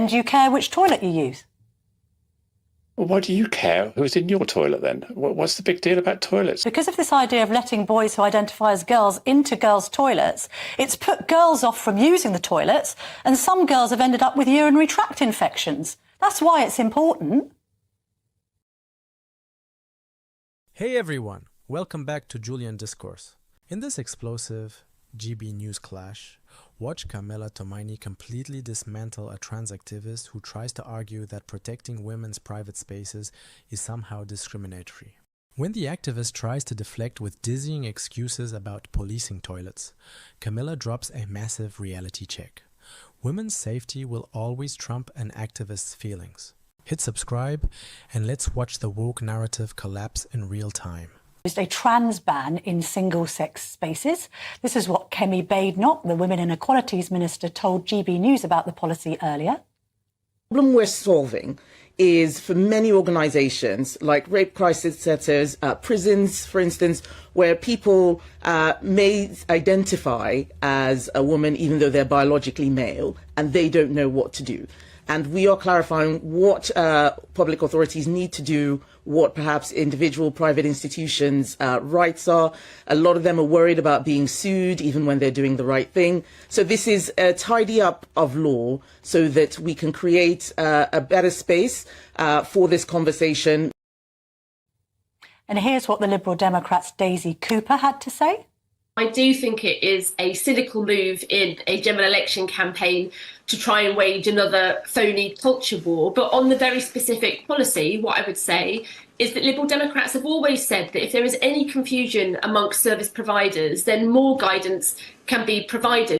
And do you care which toilet you use? Well, why do you care who's in your toilet then? What's the big deal about toilets? Because of this idea of letting boys who identify as girls into girls' toilets, it's put girls off from using the toilets, and some girls have ended up with urinary tract infections. That's why it's important. Hey everyone, welcome back to Julian Discourse. In this explosive GB news clash, watch Camilla Tominey completely dismantle a trans activist who tries to argue that protecting women's private spaces is somehow discriminatory. When the activist tries to deflect with dizzying excuses about policing toilets, Camilla drops a massive reality check. Women's safety will always trump an activist's feelings. Hit subscribe and let's watch the woke narrative collapse in real time. A trans ban in single-sex spaces. This is what Kemi Badenoch, the Women and Equalities Minister, told GB News about the policy earlier. The problem we're solving is for many organisations like rape crisis centres, prisons, for instance, where people may identify as a woman even though they're biologically male and they don't know what to do. And we are clarifying what public authorities need to do, what perhaps individual private institutions' rights are. A lot of them are worried about being sued even when they're doing the right thing. So this is a tidy up of law so that we can create a better space for this conversation. And here's what the Liberal Democrat's Daisy Cooper had to say. I do think it is a cynical move in a general election campaign to try and wage another phony culture war. But on the very specific policy, what I would say is that Liberal Democrats have always said that if there is any confusion amongst service providers, then more guidance can be provided.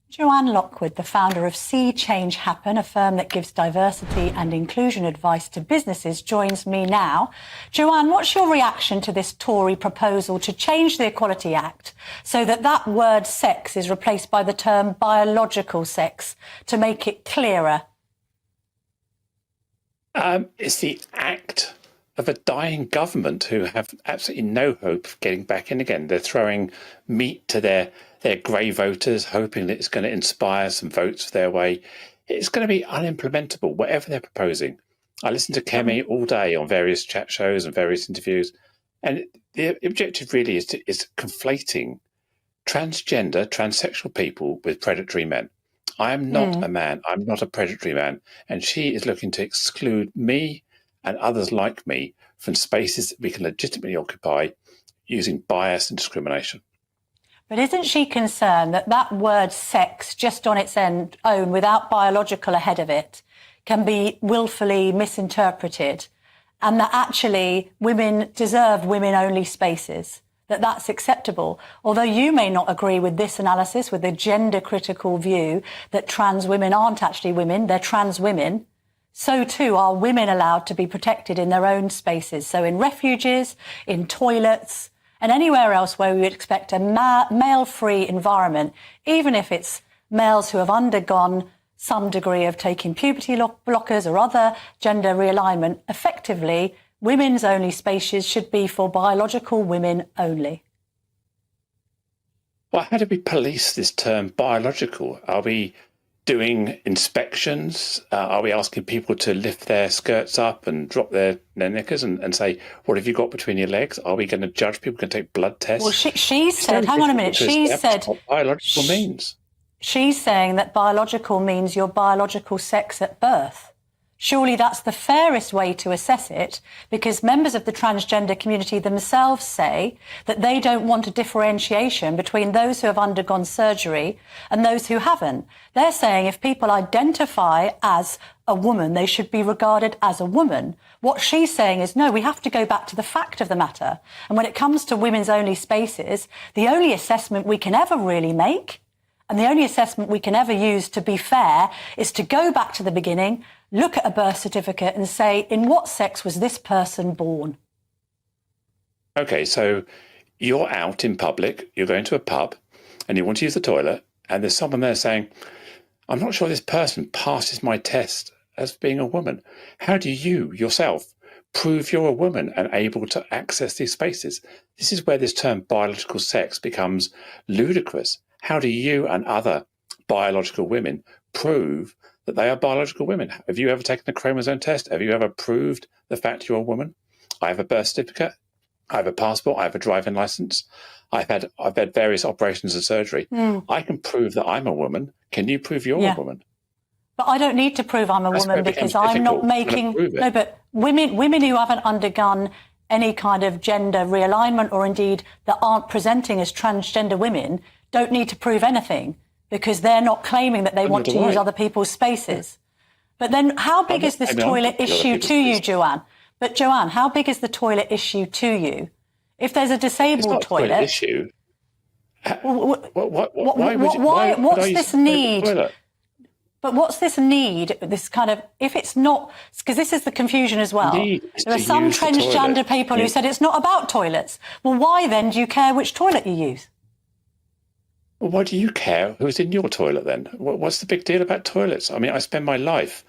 Joanne Lockwood, the founder of See Change Happen, a firm that gives diversity and inclusion advice to businesses, joins me now. Joanne, what's your reaction to this Tory proposal to change the Equality Act so that that word sex is replaced by the term biological sex to make it clearer? It's the act of a dying government who have absolutely no hope of getting back in again. They're throwing meat to their grey voters, hoping that it's going to inspire some votes their way. It's going to be unimplementable, whatever they're proposing. I listen to Kemi all day on various chat shows and various interviews, and the objective really is conflating transgender, transsexual people with predatory men. I am not a man. I'm not a predatory man. And she is looking to exclude me and others like me from spaces that we can legitimately occupy using bias and discrimination. But isn't she concerned that that word sex, just on its own, without biological ahead of it, can be willfully misinterpreted, and that actually women deserve women-only spaces, that that's acceptable? Although you may not agree with this analysis, with the gender-critical view that trans women aren't actually women, they're trans women, so too are women allowed to be protected in their own spaces. So in refuges, in toilets, and anywhere else where we would expect a male-free environment, even if it's males who have undergone some degree of taking puberty blockers or other gender realignment, effectively, women's only spaces should be for biological women only. Well, how do we police this term biological? Are we doing inspections? Are we asking people to lift their skirts up and drop their knickers and say, what have you got between your legs? Are we going to judge people, can take blood tests? Well, she said, hang on a minute, she said... what biological means. She's saying that biological means your biological sex at birth. Surely that's the fairest way to assess it, because members of the transgender community themselves say that they don't want a differentiation between those who have undergone surgery and those who haven't. They're saying if people identify as a woman, they should be regarded as a woman. What she's saying is, no, we have to go back to the fact of the matter. And when it comes to women's only spaces, the only assessment we can ever really make, and the only assessment we can ever use to be fair, is to go back to the beginning, look at a birth certificate and say, in what sex was this person born? Okay, so you're out in public, you're going to a pub and you want to use the toilet, and there's someone there saying, I'm not sure this person passes my test as being a woman. How do you yourself prove you're a woman and able to access these spaces? This is where this term biological sex becomes ludicrous. How do you and other biological women prove that they are biological women. Have you ever taken a chromosome test? Have you ever proved the fact you're a woman? I have a birth certificate. I have a passport. I have a driving license. I've had various operations and surgery. I can prove that I'm a woman. Can you prove you're a woman? But I don't need to prove I'm a woman because I'm not making... No, but women who haven't undergone any kind of gender realignment or indeed that aren't presenting as transgender women don't need to prove anything because they're not claiming that they want to use other people's spaces. But then how big is this toilet issue to you, Joanne? But Joanne, how big is the toilet issue to you? If there's a disabled toilet... Toilet issue. What's this need? But what's this need, this kind of, if it's not, because this is the confusion as well. There are some transgender people who said it's not about toilets. Well, why then do you care which toilet you use? Well, why do you care who's in your toilet then? What's the big deal about toilets? I mean, I spend my life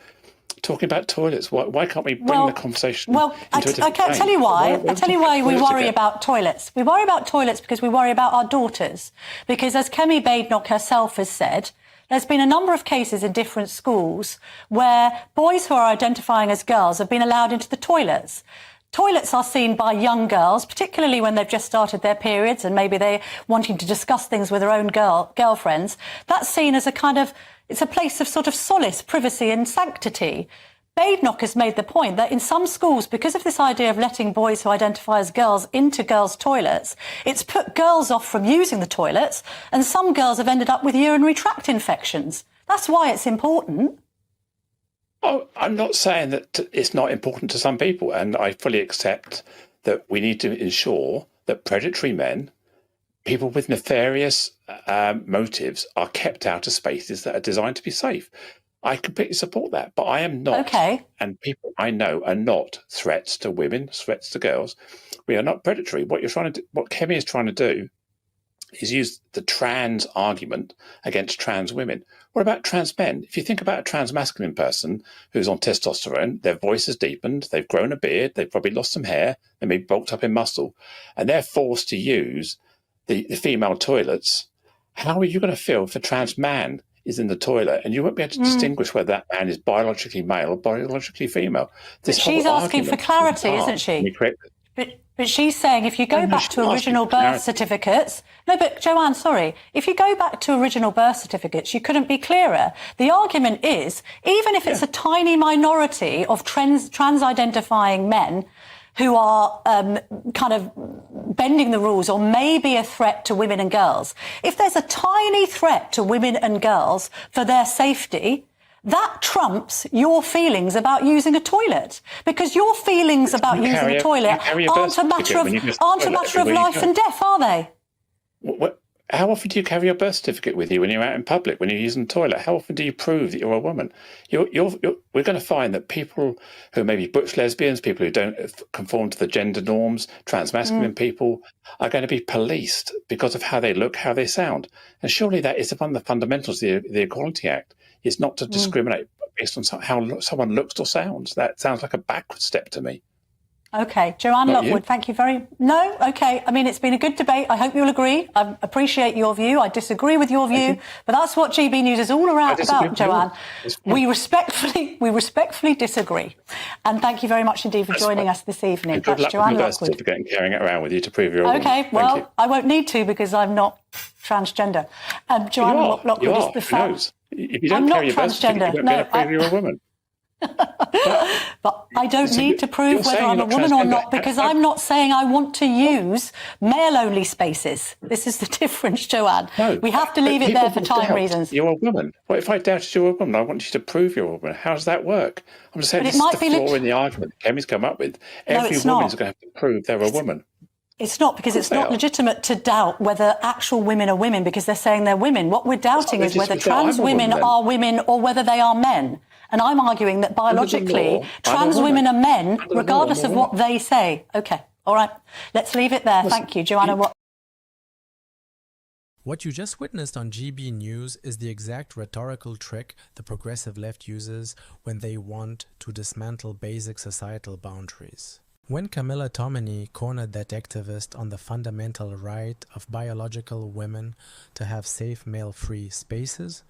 talking about toilets. Why can't we bring the conversation into a different I tell you why. I tell you why we worry about toilets. We worry about toilets because we worry about our daughters. Because as Kemi Badenoch herself has said, there's been a number of cases in different schools where boys who are identifying as girls have been allowed into the toilets. Toilets are seen by young girls, particularly when they've just started their periods and maybe they're wanting to discuss things with their own girlfriends. That's seen as it's a place of sort of solace, privacy and sanctity. Badenoch has made the point that in some schools, because of this idea of letting boys who identify as girls into girls' toilets, it's put girls off from using the toilets, and some girls have ended up with urinary tract infections. That's why it's important. Oh, I'm not saying that it's not important to some people, and I fully accept that we need to ensure that predatory men, people with nefarious motives, are kept out of spaces that are designed to be safe. I completely support that, but I am not, and people I know are not threats to women, threats to girls. We are not predatory. What Kemi is trying to do is use the trans argument against trans women. What about trans men? If you think about a trans masculine person who's on testosterone, their voice has deepened, they've grown a beard, they've probably lost some hair, they may be bulked up in muscle, and they're forced to use the female toilets. How are you going to feel if a trans man is in the toilet and you won't be able to distinguish whether that man is biologically male or biologically female? But she's asking for clarity, isn't she? But she's saying if you go back to original birth certificates... No, but Joanne, sorry. If you go back to original birth certificates, you couldn't be clearer. The argument is, even if it's a tiny minority of trans-identifying men who are kind of bending the rules or maybe a threat to women and girls, if there's a tiny threat to women and girls for their safety, that trumps your feelings about using a toilet, because your feelings about using a toilet aren't a matter of life and death, are they? How often do you carry your birth certificate with you when you're out in public, when you're using the toilet? How often do you prove that you're a woman? We're going to find that people who may be butch lesbians, people who don't conform to the gender norms, trans-masculine people, are going to be policed because of how they look, how they sound. And surely that is one of the fundamentals of the Equality Act, is not to discriminate based on how someone looks or sounds. That sounds like a backward step to me. OK, Joanne Lockwood, thank you very... No, OK. I mean, it's been a good debate. I hope you'll agree. I appreciate your view. I disagree with your view. But that's what GB News is all about, Joanne. We respectfully disagree. And thank you very much indeed for joining us this evening. And good luck with your birth certificate and carrying it around with you to prove you're a woman. OK, well, I won't need to because I'm not transgender. Joanne Lockwood is the fact... If you don't carry your birth certificate, you won't be able to prove you're a woman. But I don't need to prove whether I'm a woman or not, because I'm not saying I want to use male-only spaces. This is the difference, Joanne. No, we have to leave it there for time reasons. You're a woman. What if I doubted you're a woman? I want you to prove you're a woman. How does that work? I'm just saying this is the flaw in the argument that Kemi's come up with. Every woman's going to have to prove they're a woman. It's not, because it's not legitimate to doubt whether actual women are women because they're saying they're women. What we're doubting is whether trans women are women or whether they are men. And I'm arguing that biologically, trans women are men, regardless of what they say. OK, all right. Let's leave it there. Thank you, Joanna. What you just witnessed on GB News is the exact rhetorical trick the progressive left uses when they want to dismantle basic societal boundaries. When Camilla Tominey cornered that activist on the fundamental right of biological women to have safe male-free spaces,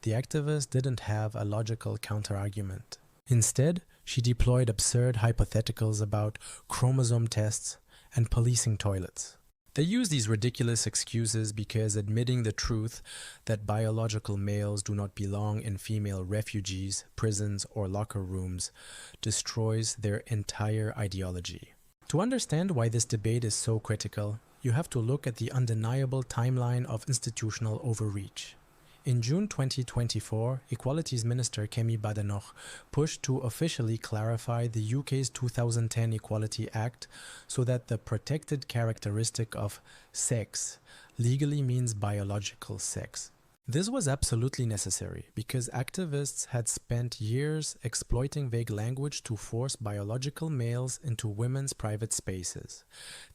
the activist didn't have a logical counterargument. Instead, she deployed absurd hypotheticals about chromosome tests and policing toilets. They use these ridiculous excuses because admitting the truth that biological males do not belong in female refugees, prisons, or locker rooms destroys their entire ideology. To understand why this debate is so critical, you have to look at the undeniable timeline of institutional overreach. In June 2024, Equalities Minister Kemi Badenoch pushed to officially clarify the UK's 2010 Equality Act so that the protected characteristic of sex legally means biological sex. This was absolutely necessary because activists had spent years exploiting vague language to force biological males into women's private spaces,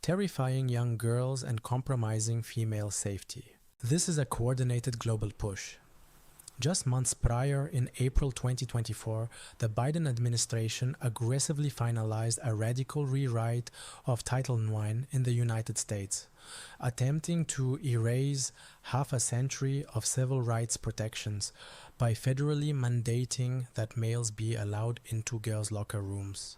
terrifying young girls and compromising female safety. This is a coordinated global push. Just months prior, in April 2024, the Biden administration aggressively finalized a radical rewrite of Title IX in the United States, attempting to erase half a century of civil rights protections by federally mandating that males be allowed into girls' locker rooms.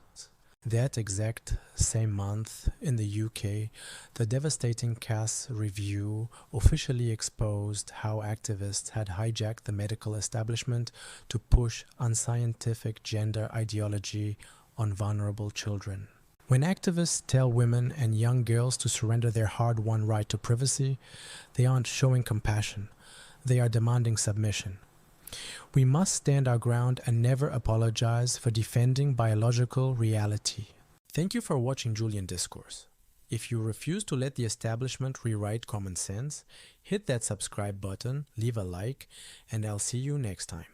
That exact same month, in the UK, the devastating Cass review officially exposed how activists had hijacked the medical establishment to push unscientific gender ideology on vulnerable children. When activists tell women and young girls to surrender their hard-won right to privacy, they aren't showing compassion. They are demanding submission. We must stand our ground and never apologize for defending biological reality. Thank you for watching Julian Discourse. If you refuse to let the establishment rewrite common sense, hit that subscribe button, leave a like, and I'll see you next time.